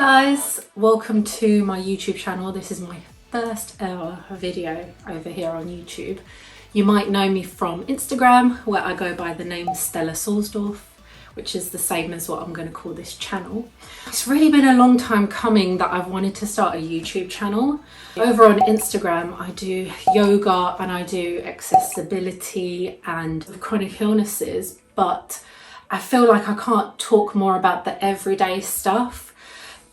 guys, welcome to my YouTube channel. This is my first ever video over here on YouTube. You might know me from Instagram, where I go by the name Stella Salsdorf, which is the same as what I'm going to call this channel. It's really been a long time coming that I've wanted to start a YouTube channel. Over on Instagram, I do yoga and I do accessibility and chronic illnesses, but I feel like I can't talk more about the everyday stuff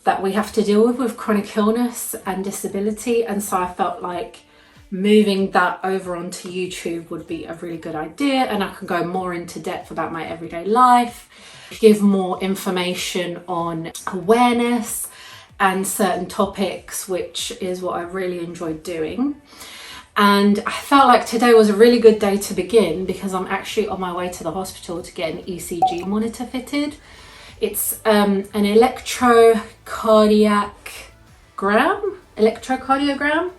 that we have to deal with chronic illness and disability. And so I felt like moving that over onto YouTube would be a really good idea, and I can go more into depth about my everyday life, give more information on awareness and certain topics, which is what I really enjoyed doing. And I felt like today was a really good day to begin because I'm actually on my way to the hospital to get an ECG monitor fitted. It's an electrocardiogram,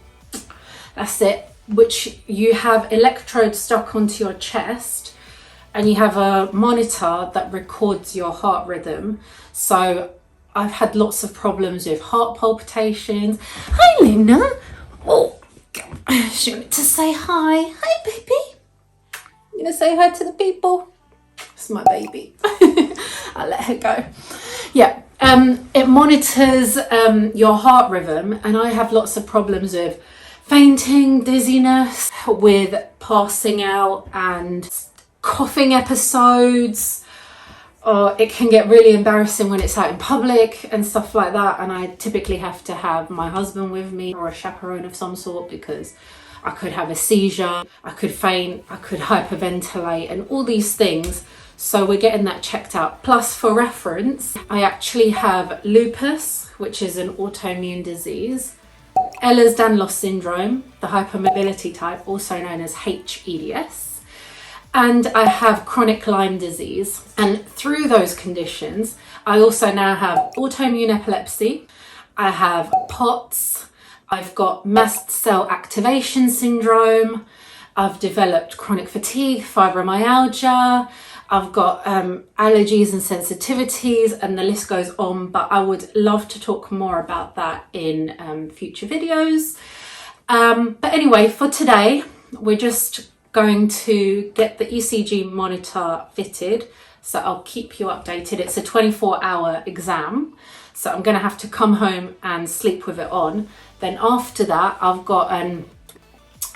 that's it, which you have electrodes stuck onto your chest and you have a monitor that records your heart rhythm. So I've had lots of problems with heart palpitations. Hi Lena. Oh, she wanted to say hi. Hi baby. You gonna say hi to the people? It's my baby. I'll let her go. Yeah, it monitors your heart rhythm, and I have lots of problems with fainting, dizziness, with passing out and coughing episodes. It can get really embarrassing when it's out in public and stuff like that, and I typically have to have my husband with me or a chaperone of some sort because I could have a seizure, I could faint, I could hyperventilate and all these things. So we're getting that checked out. Plus, for reference, I actually have lupus, which is an autoimmune disease, Ehlers-Danlos syndrome, the hypermobility type, also known as HEDS, and I have chronic Lyme disease. And through those conditions, I also now have autoimmune epilepsy, I have POTS, I've got mast cell activation syndrome, I've developed chronic fatigue, fibromyalgia, I've got allergies and sensitivities, and the list goes on, but I would love to talk more about that in future videos. But anyway, for today, we're just going to get the ECG monitor fitted, so I'll keep you updated. It's a 24-hour exam, so I'm gonna have to come home and sleep with it on. Then after that, I've got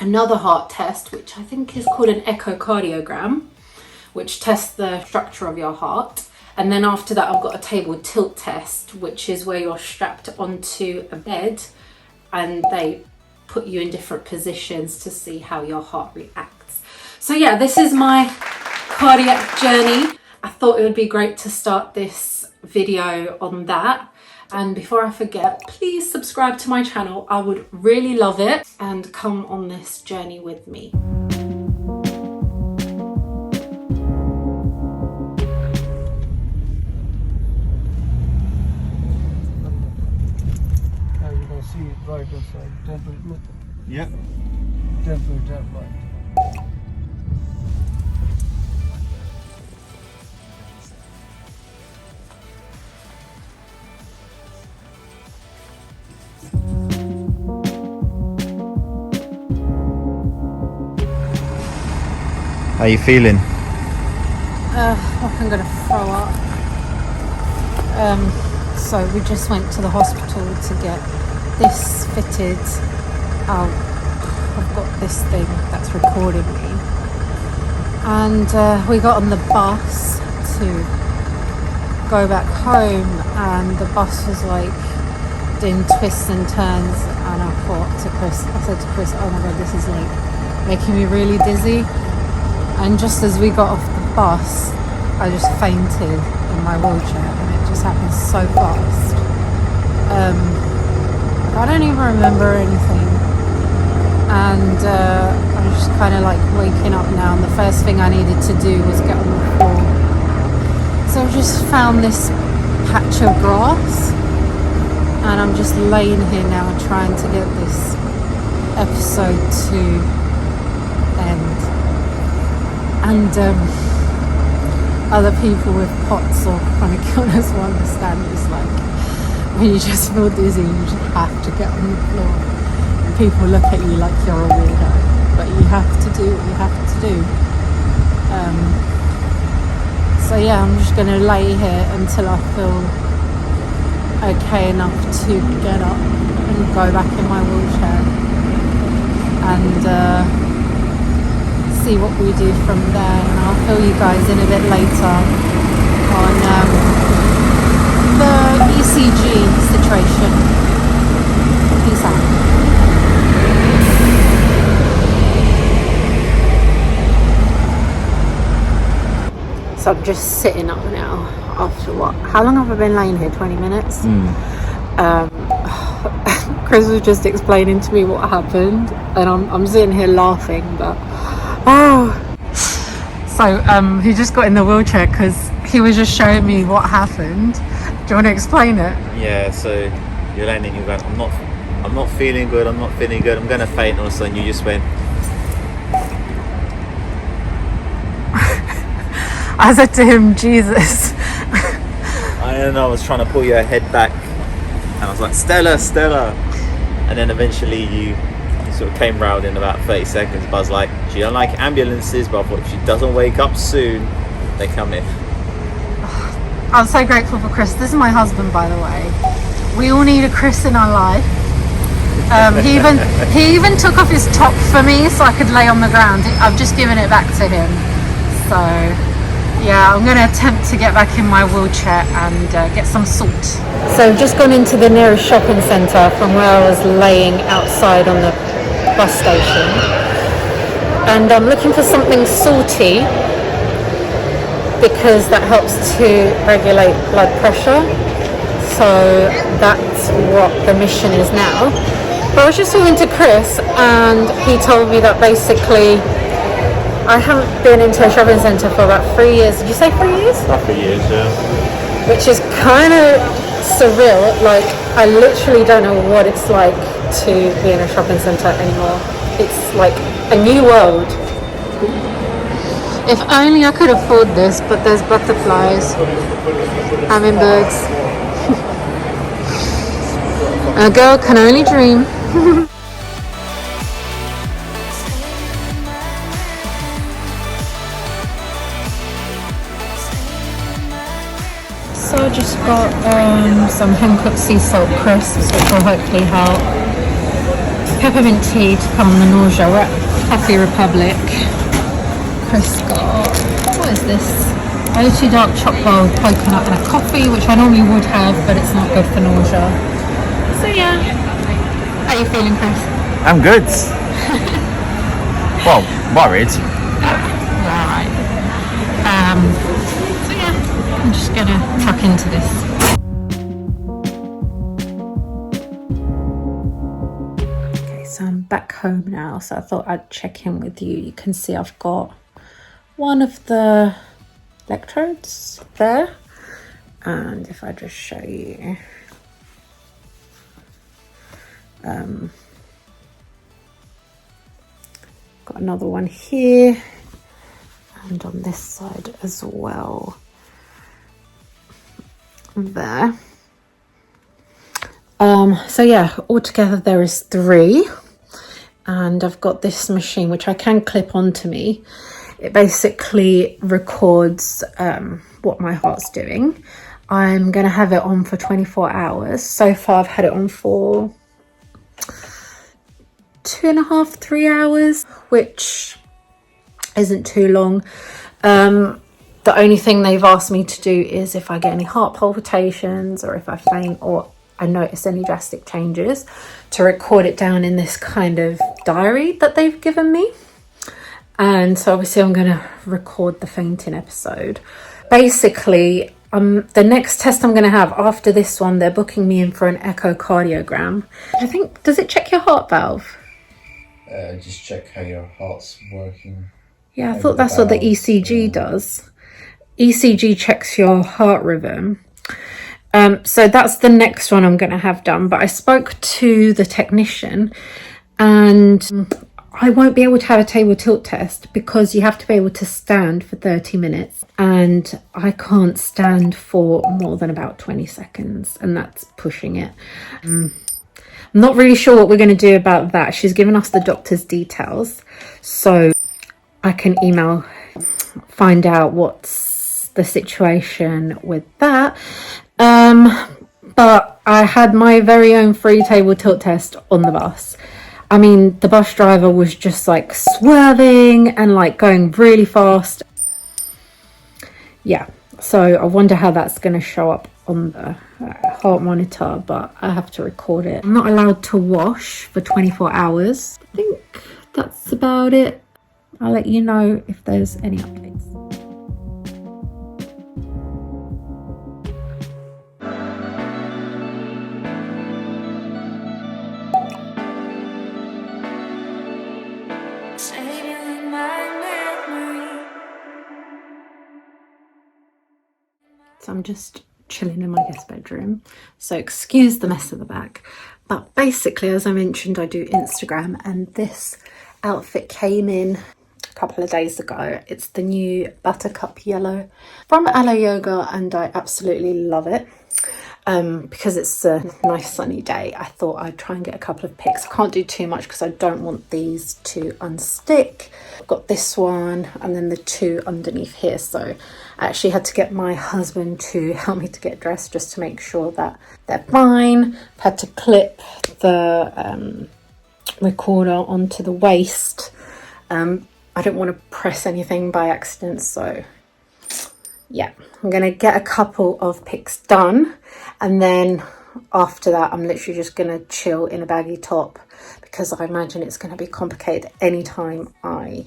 another heart test, which I think is called an echocardiogram, which tests the structure of your heart. And then after that, I've got a table tilt test, which is where you're strapped onto a bed and they put you in different positions to see how your heart reacts. So yeah, this is my cardiac journey. I thought it would be great to start this video on that. And before I forget, please subscribe to my channel. I would really love it, and come on this journey with me. Right side, temple, look. Yep. Temple, right. How are you feeling? Like I'm gonna throw up. So we just went to the hospital to get this fitted. I've got this thing that's recording me, and we got on the bus to go back home, and the bus was like doing twists and turns, and I said to Chris, oh my god, this is like making me really dizzy. And just as we got off the bus, I just fainted in my wheelchair, and it just happened so fast. I don't even remember anything, and I'm just kind of like waking up now, and the first thing I needed to do was get on the floor. So I've just found this patch of grass, and I'm just laying here now trying to get this episode to end. And other people with POTS or chronic illness will understand this. Like, when you just feel dizzy, you just have to get on the floor. And people look at you like you're a weirdo, but you have to do what you have to do. So yeah, I'm just going to lay here until I feel okay enough to get up and go back in my wheelchair and see what we do from there. And I'll fill you guys in a bit later on the ECG situation. Peace out. So I'm just sitting up now after what? How long have I been laying here? 20 minutes? Chris was just explaining to me what happened and I'm sitting here laughing, but so he just got in the wheelchair because he was just showing me what happened. Do you want to explain it? Yeah, so you're laying and you're going, I'm not feeling good, I'm gonna faint. All of a sudden you just went. I said to him, Jesus. I don't know, I was trying to pull your head back and I was like, Stella. And then eventually you sort of came round in about 30 seconds. But I was like, she don't like ambulances, but I thought if she doesn't wake up soon, they come in. I'm so grateful for Chris. This is my husband, by the way. We all need a Chris in our life. He even took off his top for me so I could lay on the ground. I've just given it back to him. So yeah, I'm going to attempt to get back in my wheelchair and get some salt. So I've just gone into the nearest shopping centre from where I was laying outside on the bus station. And I'm looking for something salty because that helps to regulate blood pressure. So that's what the mission is now. But I was just talking to Chris and he told me that basically I haven't been into a shopping centre for about 3 years. Did you say 3 years? About 3 years, yeah. Which is kind of surreal. Like, I literally don't know what it's like to be in a shopping centre anymore. It's like a new world. If only I could afford this, but there's butterflies, hummingbirds. A girl can only dream. So I just got some home-cooked sea salt crisps, which will hopefully help. Peppermint tea to calm the nausea. We're at Coffee Republic. Chris got, what is this? OT dark chocolate with coconut and a coffee, which I normally would have, but it's not good for nausea. So yeah. How are you feeling, Chris? I'm good. Well, worried. Right. So yeah, I'm just gonna tuck into this. Okay, so I'm back home now, so I thought I'd check in with you. You can see I've got one of the electrodes there, and if I just show you, got another one here and on this side as well there. So yeah, altogether there is 3, and I've got this machine which I can clip onto me. It basically records what my heart's doing. I'm gonna have it on for 24 hours. So far I've had it on for 2.5, 3 hours, which isn't too long. The only thing they've asked me to do is if I get any heart palpitations or if I faint or I notice any drastic changes, to record it down in this kind of diary that they've given me. And so obviously I'm going to record the fainting episode. Basically, the next test I'm going to have after this one, they're booking me in for an echocardiogram. I think, does it check your heart valve? Just check how your heart's working. Yeah, I thought that's what the ECG does. ECG checks your heart rhythm. So that's the next one I'm going to have done. But I spoke to the technician and I won't be able to have a table tilt test because you have to be able to stand for 30 minutes and I can't stand for more than about 20 seconds, and that's pushing it. I'm not really sure what we're going to do about that. She's given us the doctor's details, so I can email, find out what's the situation with that. But I had my very own free table tilt test on the bus. I mean, the bus driver was just like swerving and like going really fast. Yeah, so I wonder how that's going to show up on the heart monitor, but I have to record it. I'm not allowed to wash for 24 hours. I think that's about it. I'll let you know if there's any updates. So I'm just chilling in my guest bedroom, so excuse the mess of the back, but basically, as I mentioned, I do Instagram, and this outfit came in a couple of days ago. It's the new buttercup yellow from Aloe Yoga, and I absolutely love it. Because it's a nice sunny day, I thought I'd try and get a couple of pics. I can't do too much because I don't want these to unstick. I've got this one and then the two underneath here, so I actually had to get my husband to help me to get dressed just to make sure that they're fine. I've had to clip the recorder onto the waist. I don't want to press anything by accident, so yeah, I'm gonna get a couple of pics done, and then after that I'm literally just gonna chill in a baggy top because I imagine it's gonna be complicated anytime I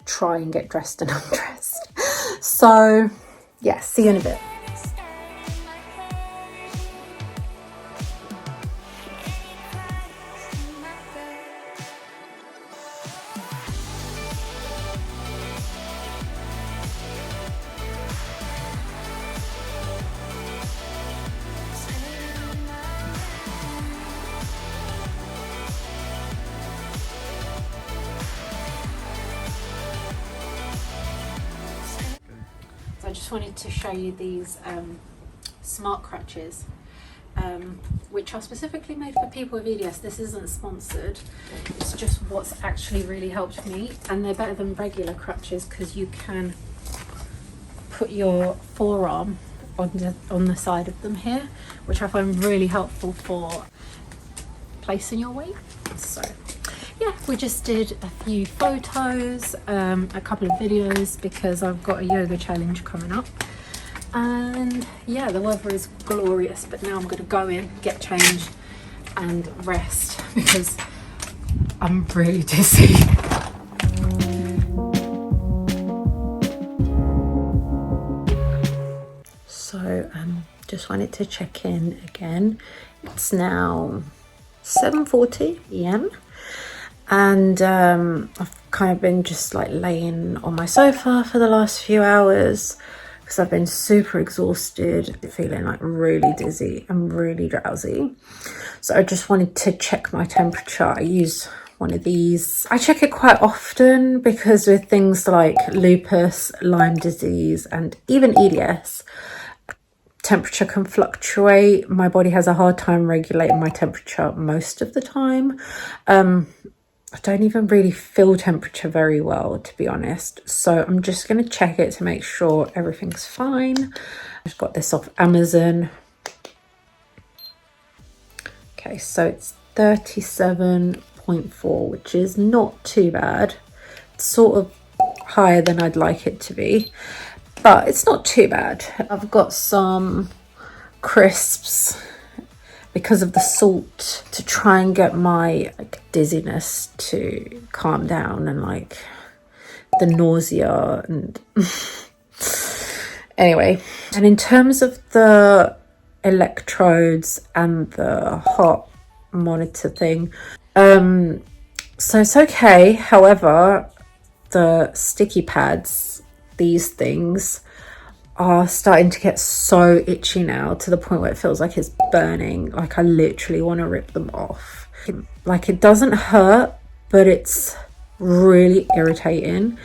try and get dressed and undressed. So yeah, see you in a bit. I just wanted to show you these smart crutches, which are specifically made for people with EDS. This isn't sponsored, it's just what's actually really helped me, and they're better than regular crutches because you can put your forearm on the side of them here, which I find really helpful for placing your weight. So yeah, we just did a few photos, a couple of videos because I've got a yoga challenge coming up, and yeah, the weather is glorious, but now I'm going to go in, get changed and rest because I'm really dizzy. So just wanted to check in again. It's now 7:40 p.m. and I've kind of been just like laying on my sofa for the last few hours because I've been super exhausted, feeling like really dizzy and really drowsy. So I just wanted to check my temperature. I use one of these. I check it quite often because with things like lupus, Lyme disease, and even EDS, temperature can fluctuate. My body has a hard time regulating my temperature most of the time. I don't even really feel temperature very well, to be honest. So I'm just going to check it to make sure everything's fine. I've got this off Amazon. Okay, so it's 37.4, which is not too bad. It's sort of higher than I'd like it to be, but it's not too bad. I've got some crisps because of the salt to try and get my dizziness to calm down and like the nausea and anyway. And in terms of the electrodes and the heart monitor thing, so it's okay. However, the sticky pads, these things, are starting to get so itchy now to the point where it feels like it's burning. Like I literally want to rip them off. Like it doesn't hurt, but it's really irritating.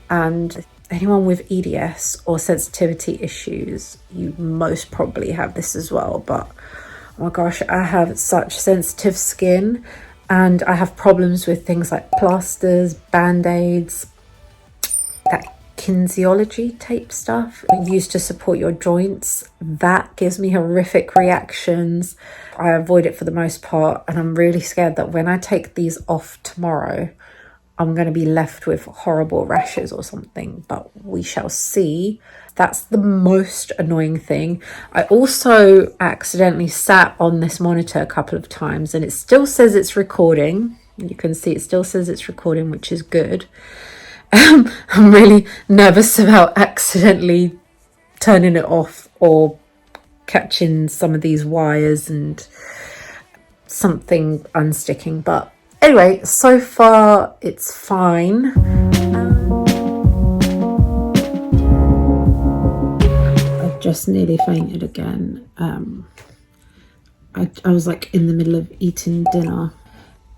And anyone with EDS or sensitivity issues, you most probably have this as well. But oh my gosh, I have such sensitive skin, and I have problems with things like plasters, band-aids, that kinesiology tape stuff used to support your joints. That gives me horrific reactions. I avoid it for the most part, and I'm really scared that when I take these off tomorrow, I'm going to be left with horrible rashes or something, but we shall see. That's the most annoying thing. I also accidentally sat on this monitor a couple of times, and it still says it's recording. You can see it still says it's recording, which is good. I'm really nervous about accidentally turning it off or catching some of these wires and something unsticking, but anyway, so far it's fine. I just nearly fainted again. I was like in the middle of eating dinner,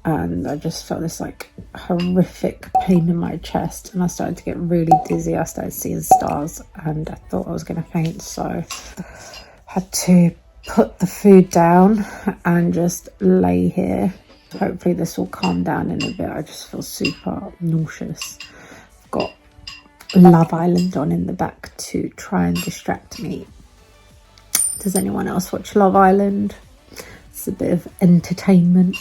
and I just felt this like horrific pain in my chest, and I started to get really dizzy. I started seeing stars, and I thought I was going to faint, so I had to put the food down and just lay here. Hopefully this will calm down in a bit. I just feel super nauseous. I've got Love Island on in the back to try and distract me. Does anyone else watch Love Island? It's a bit of entertainment.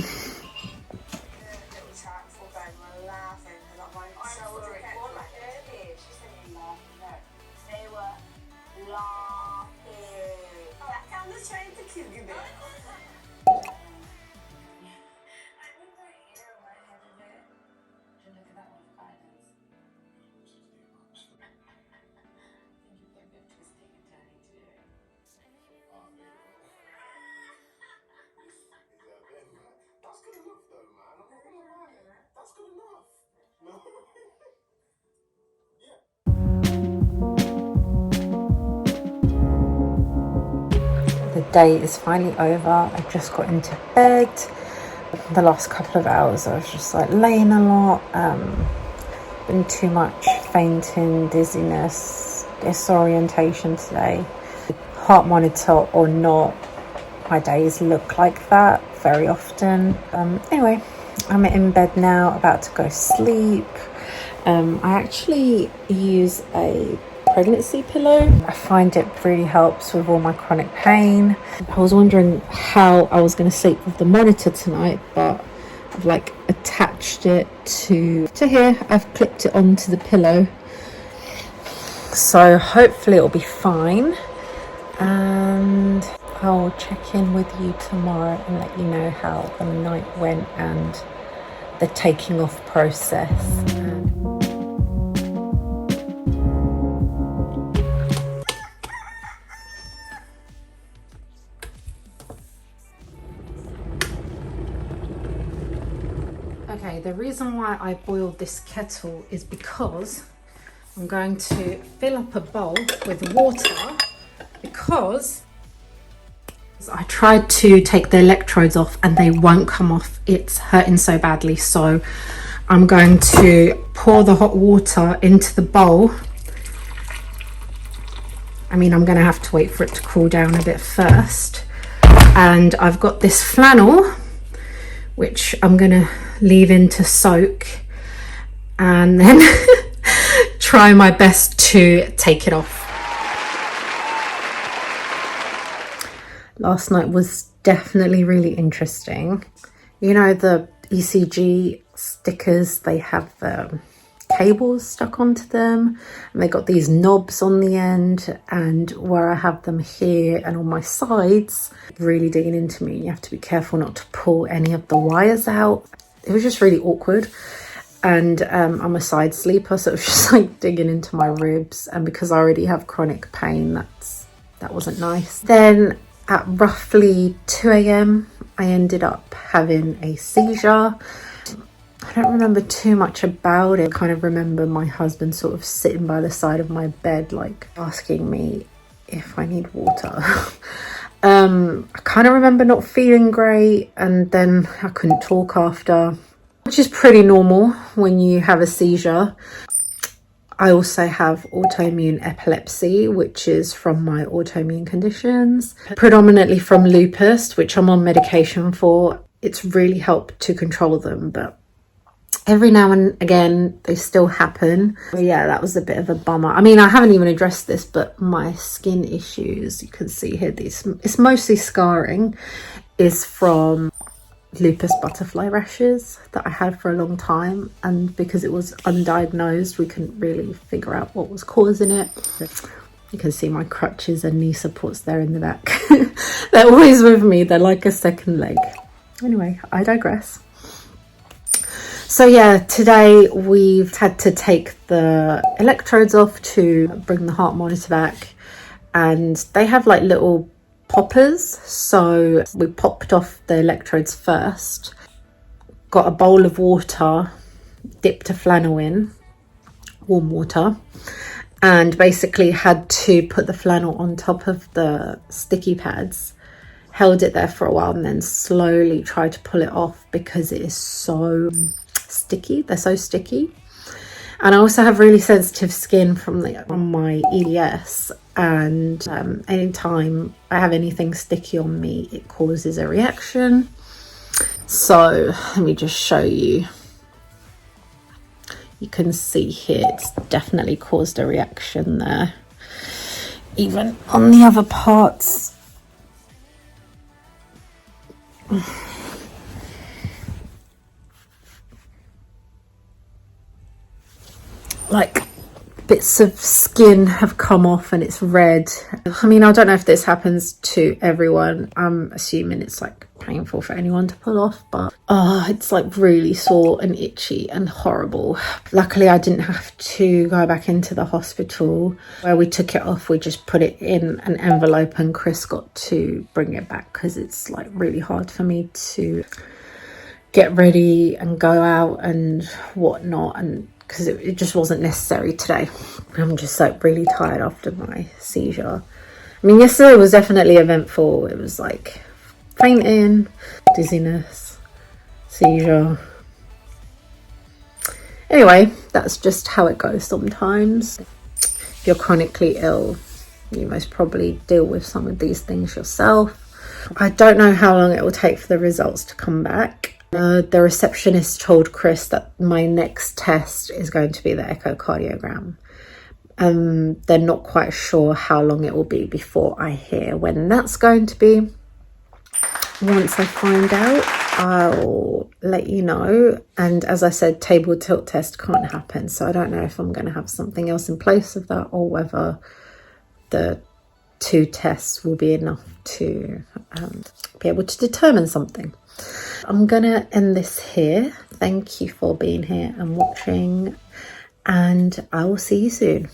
The day is finally over. I just got into bed. The last couple of hours I was just like laying a lot. Been too much fainting, dizziness, disorientation today. Heart monitor or not, my days look like that very often. Anyway, I'm in bed now, about to go sleep. I actually use a pregnancy pillow. I find it really helps with all my chronic pain. I was wondering how I was going to sleep with the monitor tonight, but I've like attached it to here. I've clipped it onto the pillow, so hopefully it'll be fine, and I'll check in with you tomorrow and let you know how the night went and the taking off process. Okay, the reason why I boiled this kettle is because I'm going to fill up a bowl with water, because I tried to take the electrodes off and they won't come off. It's hurting so badly, so I'm going to pour the hot water into the bowl. I mean, I'm going to have to wait for it to cool down a bit first. And I've got this flannel, which I'm going to leave in to soak, and then try my best to take it off. Last night was definitely really interesting. You know, the ECG stickers, they have cables stuck onto them, and they got these knobs on the end, and where I have them here and on my sides, really digging into me. You have to be careful not to pull any of the wires out. It was just really awkward, and I'm a side sleeper, so it was just like digging into my ribs, and because I already have chronic pain, that wasn't nice. Then at roughly 2 a.m. I ended up having a seizure. I don't remember too much about it. I kind of remember my husband sort of sitting by the side of my bed, like asking me if I need water. I kind of remember not feeling great, and then I couldn't talk after. which is pretty normal when you have a seizure. I also have autoimmune epilepsy, which is from my autoimmune conditions, predominantly from lupus, which I'm on medication for. It's really helped to control them, but every now and again they still happen. Yeah, that was a bit of a bummer. I mean, I haven't even addressed this, but my skin issues, you can see here, it's mostly scarring, is from lupus butterfly rashes that I had for a long time, and because it was undiagnosed, we couldn't really figure out what was causing it. You can see my crutches and knee supports there in the back. They're always with me, they're like a second leg. Anyway, I digress. So yeah, today we've had to take the electrodes off to bring the heart monitor back, and they have like little poppers, so we popped off the electrodes first, got a bowl of water, dipped a flannel in, warm water, and basically had to put the flannel on top of the sticky pads, held it there for a while, and then slowly tried to pull it off because it is so sticky. They're so sticky. And I also have really sensitive skin from on my EDS, and anytime I have anything sticky on me, it causes a reaction. So let me just show you. You can see here it's definitely caused a reaction there. Even on the other parts. Like bits of skin have come off and it's red. I mean, I don't know if this happens to everyone. I'm assuming it's like painful for anyone to pull off, but it's like really sore and itchy and horrible. Luckily I didn't have to go back into the hospital where we took it off. We just put it in an envelope and Chris got to bring it back because it's like really hard for me to get ready and go out and whatnot, and because it just wasn't necessary today. I'm just like really tired after my seizure. I mean, yesterday was definitely eventful. It was like fainting, dizziness, seizure. Anyway, that's just how it goes sometimes. If you're chronically ill, you most probably deal with some of these things yourself. I don't know how long it will take for the results to come back. The receptionist told Chris that my next test is going to be the echocardiogram. They're not quite sure how long it will be before I hear when that's going to be. Once I find out, I'll let you know. And as I said, table tilt test can't happen, so I don't know if I'm going to have something else in place of that or whether the 2 tests will be enough to be able to determine something. I'm gonna end this here. Thank you for being here and watching, and I will see you soon.